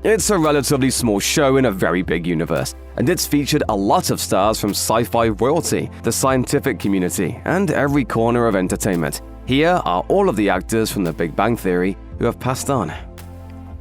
It's a relatively small show in a very big universe, and it's featured a lot of stars from sci-fi royalty, the scientific community, and every corner of entertainment. Here are all of the actors from The Big Bang Theory who have passed on.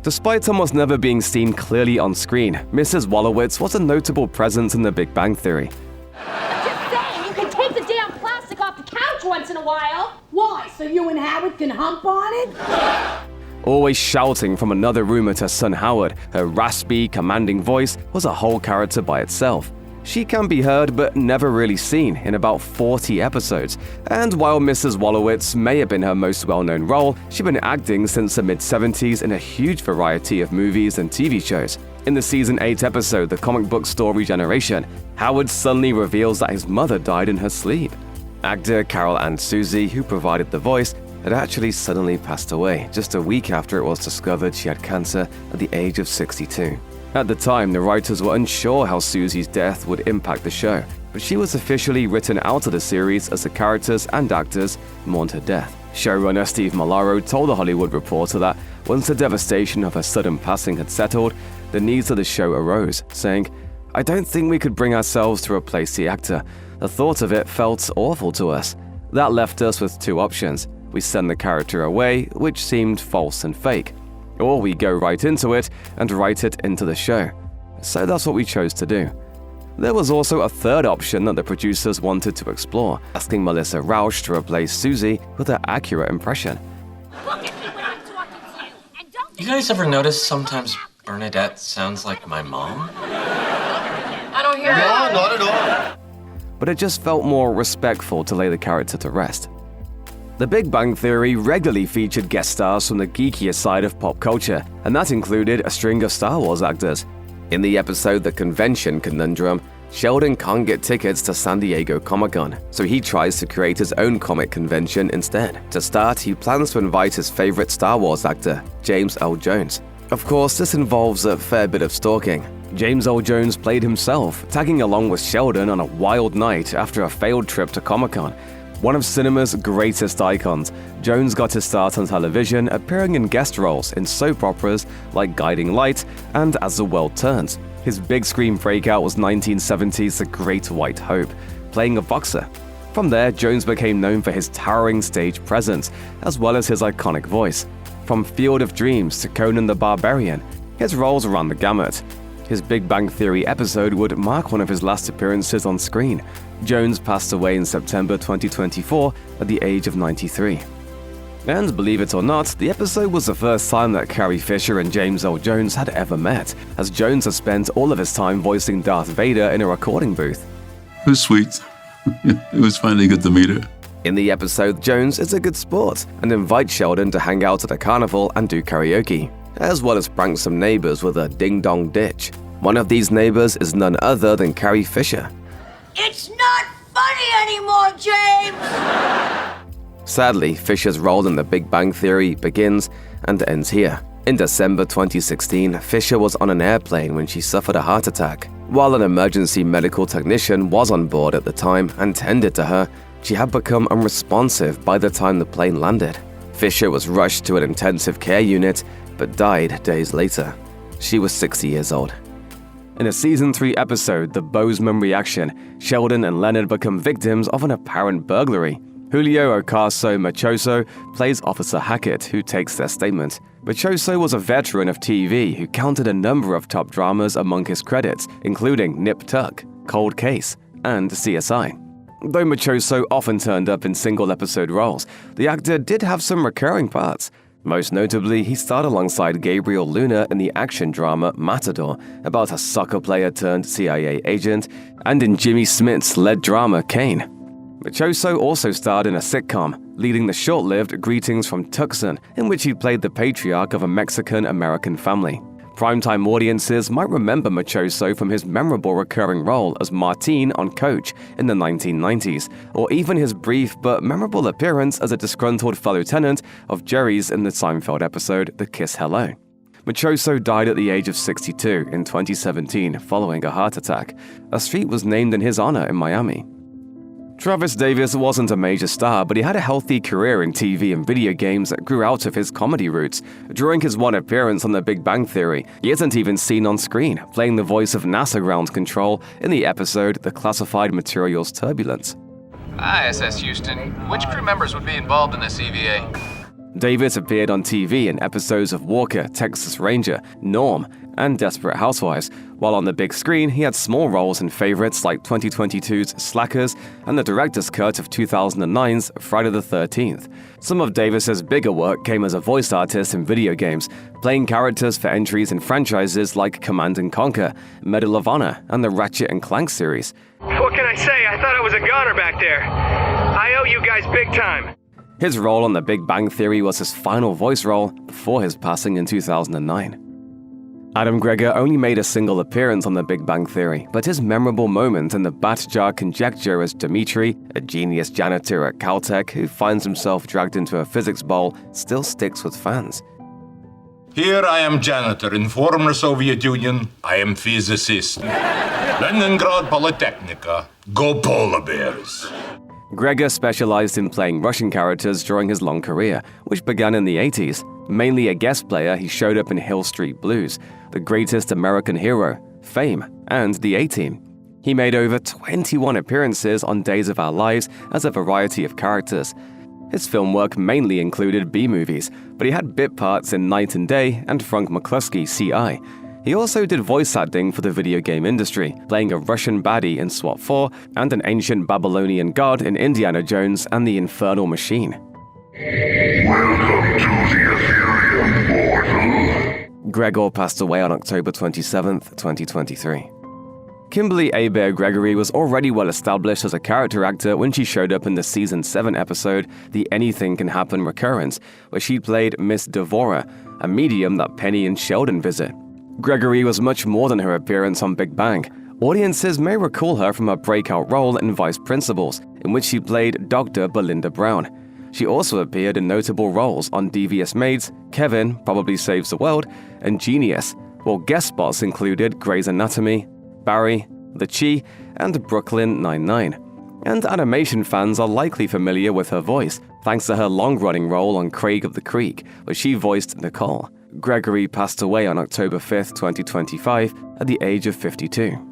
Despite almost never being seen clearly on screen, Mrs. Wolowitz was a notable presence in The Big Bang Theory. Just saying, you can take the damn plastic off the couch once in a while. Why, so you and Howard can hump on it? Always shouting from another room at her son Howard, her raspy, commanding voice was a whole character by itself. She can be heard but never really seen in about 40 episodes, and while Mrs. Wolowitz may have been her most well-known role, she'd been acting since the mid-70s in a huge variety of movies and TV shows. In the Season 8 episode The Comic Book Store Regeneration, Howard suddenly reveals that his mother died in her sleep. Actor Ann Susi, who provided the voice, had actually suddenly passed away just a week after it was discovered she had cancer at the age of 62. At the time, the writers were unsure how Susie's death would impact the show, but she was officially written out of the series as the characters and actors mourned her death. Showrunner Steve Malaro told The Hollywood Reporter that once the devastation of her sudden passing had settled, the needs of the show arose, saying, "I don't think we could bring ourselves to replace the actor. The thought of it felt awful to us. That left us with two options. We send the character away, which seemed false and fake, or we go right into it and write it into the show. So that's what we chose to do." There was also a third option that the producers wanted to explore, asking Melissa Rauch to replace Susie with her accurate impression. Look at me when I'm talking to you, and don't You guys ever notice sometimes Bernadette sounds like my mom? I don't hear it. No, not at all. But it just felt more respectful to lay the character to rest. The Big Bang Theory regularly featured guest stars from the geekier side of pop culture, and that included a string of Star Wars actors. In the episode The Convention Conundrum, Sheldon can't get tickets to San Diego Comic-Con, so he tries to create his own comic convention instead. To start, he plans to invite his favorite Star Wars actor, James Earl Jones. Of course, this involves a fair bit of stalking. James Earl Jones played himself, tagging along with Sheldon on a wild night after a failed trip to Comic-Con. One of cinema's greatest icons, Jones got his start on television appearing in guest roles in soap operas like Guiding Light and As the World Turns. His big screen breakout was 1970's The Great White Hope, playing a boxer. From there, Jones became known for his towering stage presence, as well as his iconic voice. From Field of Dreams to Conan the Barbarian, his roles ran the gamut. His Big Bang Theory episode would mark one of his last appearances on screen. Jones passed away in September 2024 at the age of 93. And believe it or not, the episode was the first time that Carrie Fisher and James Earl Jones had ever met, as Jones has spent all of his time voicing Darth Vader in a recording booth. It was sweet. It was finally good to meet her. In the episode, Jones is a good sport and invites Sheldon to hang out at a carnival and do karaoke, as well as prank some neighbors with a ding-dong ditch. One of these neighbors is none other than Carrie Fisher. It's not funny anymore, James! Sadly, Fisher's role in The Big Bang Theory begins and ends here. In December 2016, Fisher was on an airplane when she suffered a heart attack. While an emergency medical technician was on board at the time and tended to her, she had become unresponsive by the time the plane landed. Fisher was rushed to an intensive care unit, but died days later. She was 60 years old. In a Season 3 episode, The Bozeman Reaction, Sheldon and Leonard become victims of an apparent burglary. Julio Mechoso plays Officer Hackett, who takes their statement. Mechoso was a veteran of TV who counted a number of top dramas among his credits, including Nip Tuck, Cold Case, and CSI. Though Mechoso often turned up in single-episode roles, the actor did have some recurring parts. Most notably, he starred alongside Gabriel Luna in the action drama Matador, about a soccer player turned CIA agent, and in Jimmy Smith's lead drama Kane. Mechoso also starred in a sitcom, leading the short-lived Greetings from Tucson, in which he played the patriarch of a Mexican-American family. Primetime audiences might remember Mechoso from his memorable recurring role as Martin on Coach in the 1990s, or even his brief but memorable appearance as a disgruntled fellow tenant of Jerry's in the Seinfeld episode The Kiss Hello. Mechoso died at the age of 62 in 2017 following a heart attack. A street was named in his honor in Miami. Travis Davis wasn't a major star, but he had a healthy career in TV and video games that grew out of his comedy roots. During his one appearance on The Big Bang Theory, he isn't even seen on screen, playing the voice of NASA ground control in the episode The Classified Materials Turbulence. ISS Houston, which crew members would be involved in this EVA? Davis appeared on TV in episodes of Walker, Texas Ranger, Norm, and Desperate Housewives, while on the big screen he had small roles in favorites like 2022's Slackers and the director's cut of 2009's Friday the 13th. Some of Davis's bigger work came as a voice artist in video games, playing characters for entries in franchises like Command & Conquer, Medal of Honor, and the Ratchet & Clank series. What can I say? I thought I was a goner back there. I owe you guys big time. His role on The Big Bang Theory was his final voice role before his passing in 2009. Adam Gregor only made a single appearance on The Big Bang Theory, but his memorable moment in the Bat Jar conjecture as Dimitri, a genius janitor at Caltech who finds himself dragged into a physics bowl, still sticks with fans. Here I am janitor in former Soviet Union. I am physicist. Leningrad Polytechnica. Go polar bears. Gregor specialized in playing Russian characters during his long career, which began in the 80s. Mainly a guest player, he showed up in Hill Street Blues, The Greatest American Hero, Fame, and The A-Team. He made over 21 appearances on Days of Our Lives as a variety of characters. His film work mainly included B-movies, but he had bit parts in Night and Day and Frank McCluskey CI. He also did voice acting for the video game industry, playing a Russian baddie in SWAT 4 and an ancient Babylonian god in Indiana Jones and the Infernal Machine. Welcome to the Ethereum portal. Gregor passed away on October 27, 2023. Kimberly Hébert Gregory was already well established as a character actor when she showed up in the Season 7 episode The Anything Can Happen recurrence, where she played Miss Devora, a medium that Penny and Sheldon visit. Gregory was much more than her appearance on Big Bang. Audiences may recall her from her breakout role in Vice Principals, in which she played Dr. Belinda Brown. She also appeared in notable roles on Devious Maids, Kevin, Probably Saves the World, and Genius, while guest spots included Grey's Anatomy, Barry, The Chi, and Brooklyn Nine-Nine. And animation fans are likely familiar with her voice, thanks to her long-running role on Craig of the Creek, where she voiced Nicole. Gregory passed away on October 5, 2025, at the age of 52.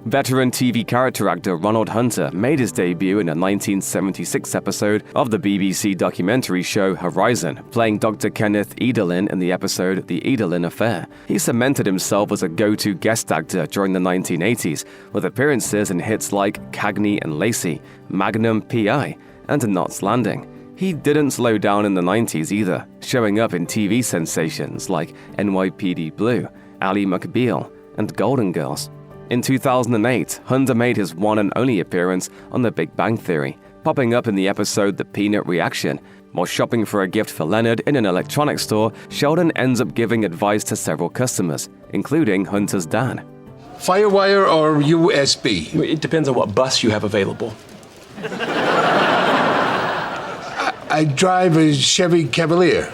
Veteran TV character actor Ronald Hunter made his debut in a 1976 episode of the BBC documentary show Horizon, playing Dr. Kenneth Edelin in the episode The Edelin Affair. He cemented himself as a go-to guest actor during the 1980s, with appearances in hits like Cagney and Lacey, Magnum P.I., and Knots Landing. He didn't slow down in the 90s either, showing up in TV sensations like NYPD Blue, Ally McBeal, and Golden Girls. In 2008, Hunter made his one and only appearance on The Big Bang Theory, popping up in the episode The Peanut Reaction. While shopping for a gift for Leonard in an electronics store, Sheldon ends up giving advice to several customers, including Hunter's dad. Firewire or USB? It depends on what bus you have available. I drive a Chevy Cavalier.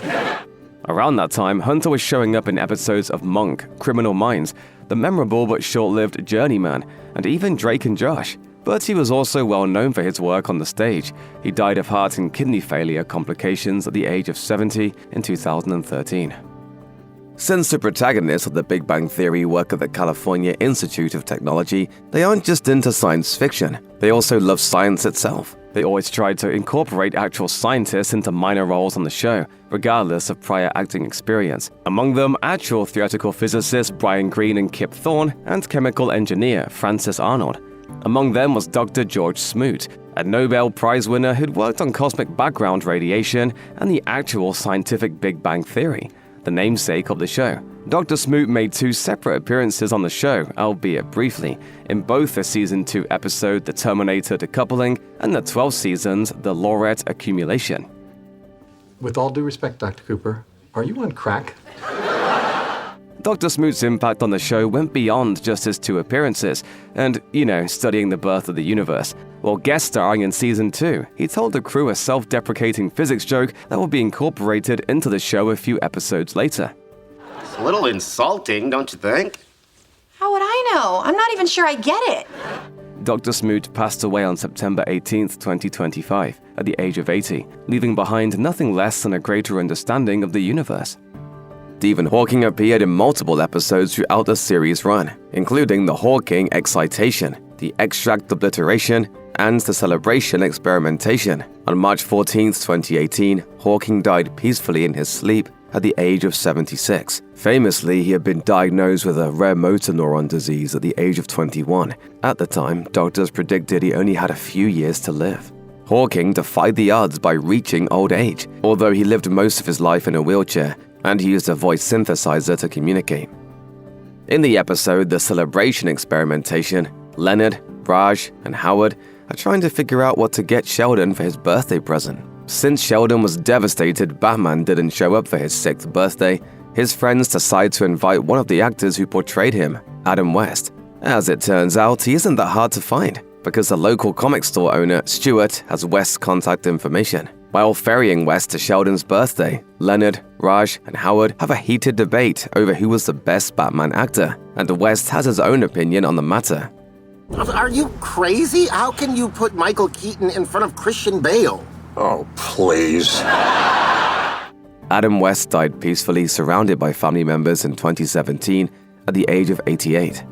Around that time, Hunter was showing up in episodes of Monk, Criminal Minds, the memorable but short-lived Journeyman, and even Drake and Josh. But he was also well known for his work on the stage. He died of heart and kidney failure complications at the age of 70 in 2013. Since the protagonists of The Big Bang Theory work at the California Institute of Technology, they aren't just into science fiction, they also love science itself. They always tried to incorporate actual scientists into minor roles on the show, regardless of prior acting experience. Among them, actual theoretical physicists Brian Greene and Kip Thorne, and chemical engineer Francis Arnold. Among them was Dr. George Smoot, a Nobel Prize winner who'd worked on cosmic background radiation and the actual scientific Big Bang Theory, the namesake of the show. Dr. Smoot made 2 separate appearances on the show, albeit briefly, in both the Season 2 episode The Terminator Decoupling and the 12th season's The Lorette Accumulation. With all due respect, Dr. Cooper, are you on crack? Dr. Smoot's impact on the show went beyond just his 2 appearances and, studying the birth of the universe. While guest starring in Season 2, he told the crew a self-deprecating physics joke that would be incorporated into the show a few episodes later. It's a little insulting, don't you think? How would I know? I'm not even sure I get it. Dr. Smoot passed away on September 18, 2025, at the age of 80, leaving behind nothing less than a greater understanding of the universe. Stephen Hawking appeared in multiple episodes throughout the series' run, including the Hawking Excitation, the Extract Obliteration, and the Celebration Experimentation. On March 14, 2018, Hawking died peacefully in his sleep at the age of 76. Famously, he had been diagnosed with a rare motor neuron disease at the age of 21. At the time, doctors predicted he only had a few years to live. Hawking defied the odds by reaching old age, although he lived most of his life in a wheelchair, and he used a voice synthesizer to communicate. In the episode The Celebration Experimentation, Leonard, Raj, and Howard are trying to figure out what to get Sheldon for his birthday present. Since Sheldon was devastated Batman didn't show up for his 6th birthday, his friends decide to invite one of the actors who portrayed him, Adam West. As it turns out, he isn't that hard to find, because the local comic store owner, Stuart, has West's contact information. While ferrying West to Sheldon's birthday, Leonard, Raj, and Howard have a heated debate over who was the best Batman actor, and West has his own opinion on the matter. Are you crazy? How can you put Michael Keaton in front of Christian Bale? Oh, please. Adam West died peacefully surrounded by family members in 2017 at the age of 88.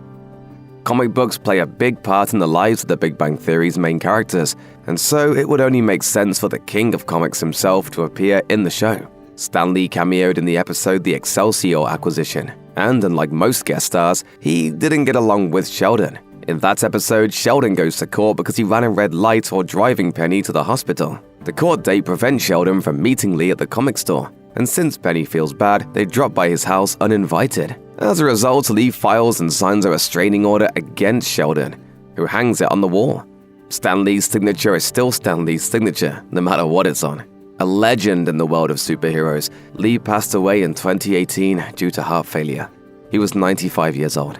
Comic books play a big part in the lives of the Big Bang Theory's main characters, and so it would only make sense for the king of comics himself to appear in the show. Stan Lee cameoed in the episode The Excelsior Acquisition, and unlike most guest stars, he didn't get along with Sheldon. In that episode, Sheldon goes to court because he ran a red light while driving Penny to the hospital. The court date prevents Sheldon from meeting Lee at the comic store, and since Penny feels bad, they drop by his house uninvited. As a result, Lee files and signs a restraining order against Sheldon, who hangs it on the wall. Stan Lee's signature is still Stan Lee's signature, no matter what it's on. A legend in the world of superheroes, Lee passed away in 2018 due to heart failure. He was 95 years old.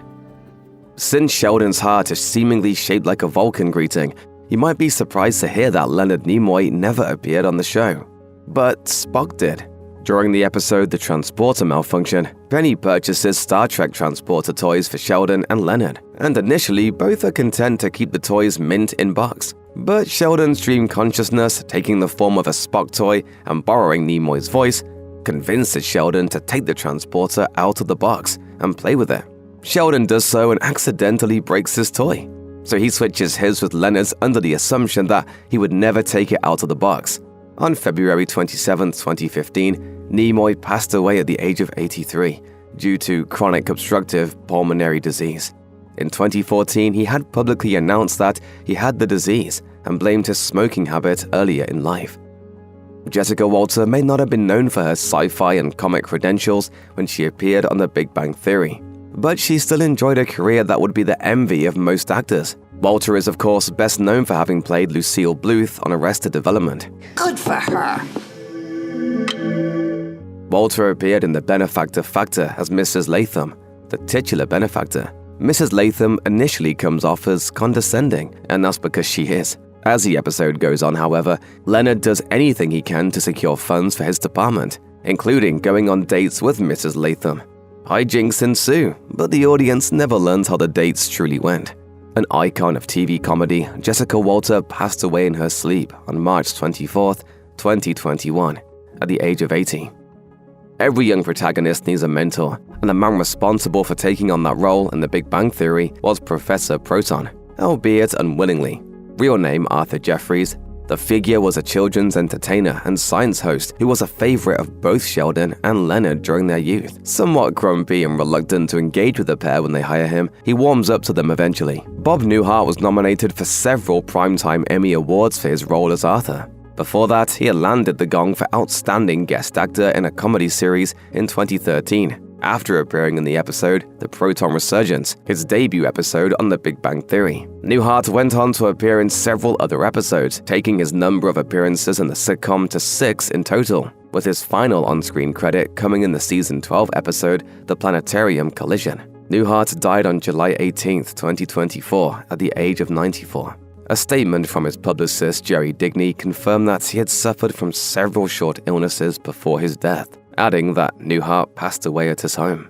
Since Sheldon's heart is seemingly shaped like a Vulcan greeting, you might be surprised to hear that Leonard Nimoy never appeared on the show. But Spock did. During the episode The Transporter Malfunction, Penny purchases Star Trek transporter toys for Sheldon and Leonard, and initially both are content to keep the toys mint in box. But Sheldon's dream consciousness, taking the form of a Spock toy and borrowing Nimoy's voice, convinces Sheldon to take the transporter out of the box and play with it. Sheldon does so and accidentally breaks his toy, so he switches his with Leonard's under the assumption that he would never take it out of the box. On February 27, 2015, Nimoy passed away at the age of 83 due to chronic obstructive pulmonary disease. In 2014, he had publicly announced that he had the disease and blamed his smoking habit earlier in life. Jessica Walter may not have been known for her sci-fi and comic credentials when she appeared on The Big Bang Theory, but she still enjoyed a career that would be the envy of most actors. Walter is, of course, best known for having played Lucille Bluth on Arrested Development. Good for her. Walter appeared in The Benefactor Factor as Mrs. Latham, the titular benefactor. Mrs. Latham initially comes off as condescending, and that's because she is. As the episode goes on, however, Leonard does anything he can to secure funds for his department, including going on dates with Mrs. Latham. Hijinks ensue, but the audience never learns how the dates truly went. An icon of TV comedy, Jessica Walter passed away in her sleep on March 24, 2021, at the age of 80. Every young protagonist needs a mentor, and the man responsible for taking on that role in The Big Bang Theory was Professor Proton, albeit unwillingly. Real name Arthur Jeffries, the figure was a children's entertainer and science host who was a favorite of both Sheldon and Leonard during their youth. Somewhat grumpy and reluctant to engage with the pair when they hire him, he warms up to them eventually. Bob Newhart was nominated for several Primetime Emmy Awards for his role as Arthur. Before that, he had landed the gong for Outstanding Guest Actor in a Comedy Series in 2013, after appearing in the episode The Proton Resurgence, his debut episode on The Big Bang Theory. Newhart went on to appear in several other episodes, taking his number of appearances in the sitcom to 6 in total, with his final on-screen credit coming in the season 12 episode The Planetarium Collision. Newhart died on July 18, 2024, at the age of 94. A statement from his publicist, Jerry Digney, confirmed that he had suffered from several short illnesses before his death, adding that Newhart passed away at his home.